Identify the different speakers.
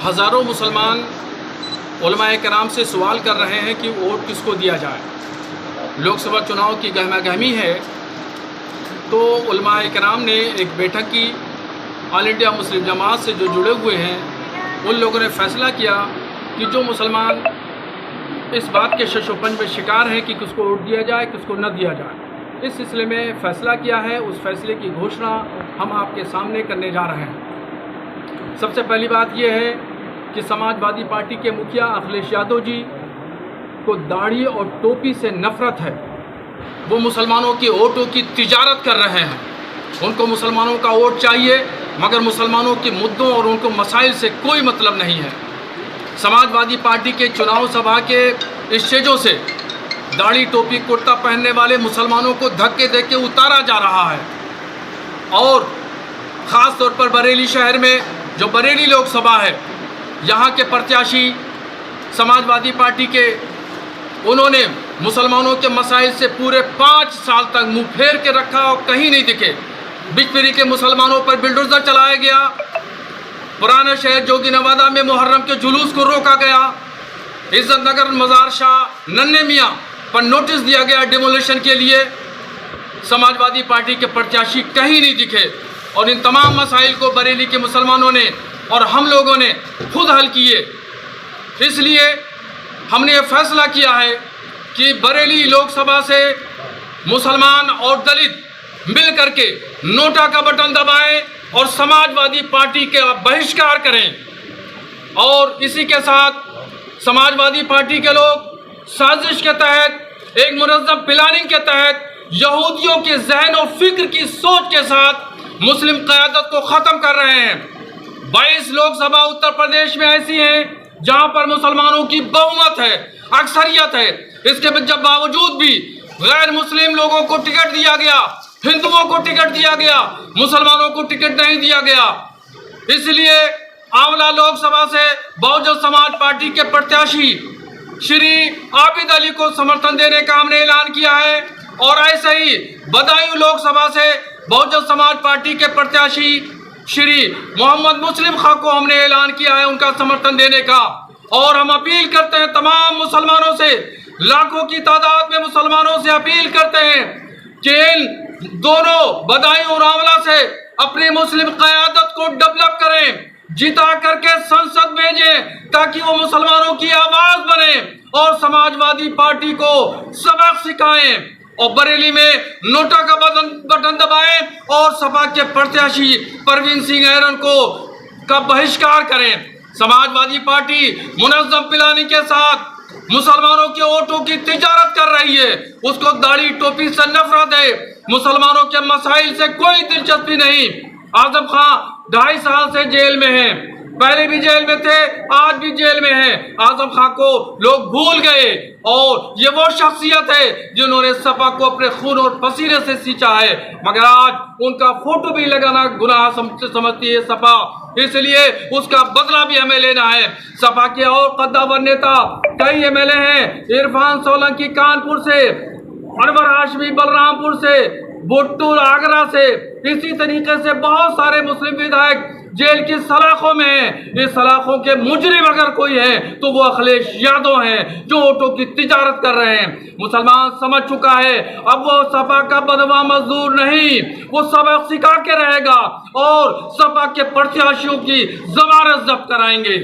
Speaker 1: ہزاروں مسلمان علماء کرام سے سوال کر رہے ہیں کہ ووٹ کس کو دیا جائے۔ لوک سبھا چناؤ کی گہما گہمی ہے، تو علماء کرام نے ایک بیٹھک کی، آل انڈیا مسلم جماعت سے جو جڑے ہوئے ہیں ان لوگوں نے فیصلہ کیا کہ جو مسلمان اس بات کے شش و پنج میں شکار ہیں کہ کس کو ووٹ دیا جائے کس کو نہ دیا جائے، اس سلسلے میں فیصلہ کیا ہے۔ اس فیصلے کی گھوشنا ہم آپ کے سامنے کرنے جا رہے ہیں۔ سب سے پہلی بات یہ ہے کہ سماج وادی پارٹی کے مکھیا اکھلیش یادو جی کو داڑھی اور ٹوپی سے نفرت ہے۔ وہ مسلمانوں کے ووٹوں کی تجارت کر رہے ہیں۔ ان کو مسلمانوں کا ووٹ چاہیے، مگر مسلمانوں کے مدعوں اور ان کو مسائل سے کوئی مطلب نہیں ہے۔ سماج وادی پارٹی کے چناؤ سبھا کے اسٹیجوں سے داڑھی ٹوپی کرتا پہننے والے مسلمانوں کو دھکے دے کے اتارا جا رہا ہے، اور خاص طور پر بریلی شہر میں جو بریلی لوک سبھا ہے، یہاں کے پرتیاشی سماج وادی پارٹی کے انہوں نے مسلمانوں کے مسائل سے پورے 5 سال تک منہ پھیر کے رکھا اور کہیں نہیں دکھے۔ بجپری کے مسلمانوں پر بلڈوزر چلایا گیا، پرانا شہر جوگی نوادہ میں محرم کے جلوس کو روکا گیا، عزت نگر مزار شاہ ننھے میاں پر نوٹس دیا گیا ڈیمولیشن کے لیے۔ سماج وادی پارٹی کے پرتیاشی کہیں نہیں دکھے، اور ان تمام مسائل کو بریلی کے مسلمانوں نے اور ہم لوگوں نے خود حل کیے۔ اس لیے ہم نے یہ فیصلہ کیا ہے کہ بریلی لوک سبھا سے مسلمان اور دلت مل کر کے نوٹا کا بٹن دبائیں اور سماج وادی پارٹی کا بہشکار کریں، اور اسی کے ساتھ سماج وادی پارٹی کے لوگ سازش کے تحت ایک منظم پلاننگ کے تحت یہودیوں کے ذہن و فکر کی سوچ کے ساتھ مسلم قیادت کو ختم کر رہے ہیں۔ 22 لوک سبھا اتر پردیش میں ایسی ہیں جہاں پر مسلمانوں کی بہومت ہے، اکثریت ہے، اس کے جب باوجود بھی غیر مسلم لوگوں کو ٹکٹ دیا گیا، ہندوؤں کو ٹکٹ دیا گیا، مسلمانوں کو ٹکٹ نہیں دیا گیا۔ اس لیے آملہ لوک سبھا سے بہوجن سماج پارٹی کے پرتیاشی شری عابد علی کو سمرتھن دینے کا ہم نے اعلان کیا ہے، اور ایسے ہی بدایوں لوک سبھا سے بہوجن سماج پارٹی کے پرتیاشی شری محمد مسلم خان کو ہم نے اعلان کیا ہے ان کا سمرتھن دینے کا۔ اور ہم اپیل کرتے ہیں تمام مسلمانوں سے، لاکھوں کی تعداد میں مسلمانوں سے اپیل کرتے ہیں کہ ان دونوں بدایوں اور آملہ سے اپنی مسلم قیادت کو ڈیولپ کریں، جتا کر کے سنسد بھیجیں تاکہ وہ مسلمانوں کی آواز بنے اور سماج وادی پارٹی کو سبق سکھائیں، اور بریلی میں نوٹا کا بٹن دبائیں اور سپا کے پرتیاشی پروین سنگھ ایرن کو کا بہشکار کریں۔ سماج وادی پارٹی منظم پلاننگ کے ساتھ مسلمانوں کے ووٹوں کی تجارت کر رہی ہے، اس کو داڑھی ٹوپی سے نفرت ہے، مسلمانوں کے مسائل سے کوئی دلچسپی نہیں۔ اعظم خان 2.5 سال سے جیل میں ہیں، پہلے بھی جیل میں تھے، آج بھی جیل میں ہیں۔ اعظم خان کو لوگ بھول گئے، اور یہ وہ شخصیت ہے جنہوں نے سپا کو اپنے خون اور پسینے سے سینچا ہے، مگر آج ان کا فوٹو بھی لگانا گناہ سمجھتی ہے سپا، اس لیے اس کا بدلہ بھی ہمیں لینا ہے۔ سپا کے اور قدامور نیتا کئی ایم ایل اے ہیں، عرفان سولنکی کانپور سے، انور ہاشمی بلرام پور سے، بٹو آگرہ سے، اسی طریقے سے بہت سارے مسلم ودھائک جیل کی سلاخوں میں ہیں۔ اس سلاخوں کے مجرم اگر کوئی ہے تو وہ اکھلیش یادو ہیں جو ووٹوں کی تجارت کر رہے ہیں۔ مسلمان سمجھ چکا ہے، اب وہ سپا کا بدوا مزدور نہیں، وہ سبق سکھا کے رہے گا اور سپا کے پرتیاشیوں کی ضمانت ضبط کرائیں گے۔